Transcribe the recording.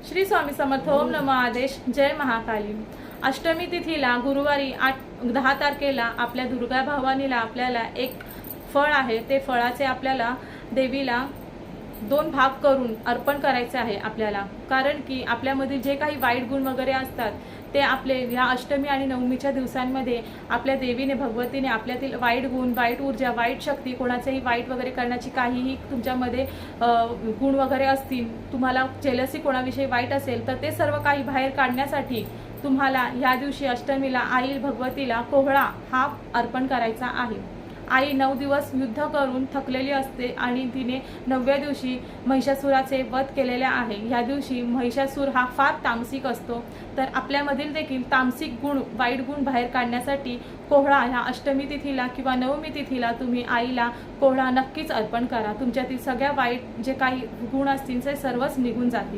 श्री स्वामी समर्थ. ओम नमो आदेश. जय महाकाली. अष्टमी तिथीला गुरुवारी 10 तारखेला आपल्या दुर्गा भवानीला आपल्याला एक फळ आहे, ते फळाचे आपल्याला देवीला 2 भाग करून अर्पण करायचे आहे आपल्याला. कारण की आपल्यामधील जे काही वाईट गुण वगैरे असतात ते आपले ह्या अष्टमी आणि नवमीच्या दिवसांमध्ये आपल्या देवीने भगवतीने आपल्यातील वाईट गुण, वाईट ऊर्जा, वाईट शक्ती, कोणाचेही वाईट वगैरे करण्याची काहीही तुमच्यामध्ये गुण वगैरे असतील, तुम्हाला जेलसी कोणाविषयी वाईट असेल तर ते सर्व काही बाहेर काढण्यासाठी तुम्हाला ह्या दिवशी अष्टमीला आई भगवतीला कोहळा हा अर्पण करायचा आहे. आई 9 दिवस युद्ध करून थकलेली असते आणि तिने 9व्या दिवशी महिषासुराचे वध केलेले आहे. ह्या दिवशी महिषासूर हा फार तामसिक असतो, तर आपल्यामधील देखील तामसिक गुण, वाईट गुण बाहेर काढण्यासाठी कोहळा ह्या अष्टमी तिथीला किंवा नवमी तिथीला तुम्ही आईला कोहळा नक्कीच अर्पण करा. तुमच्यातील सगळ्या वाईट जे काही गुण असतील ते सर्वच निघून जातील.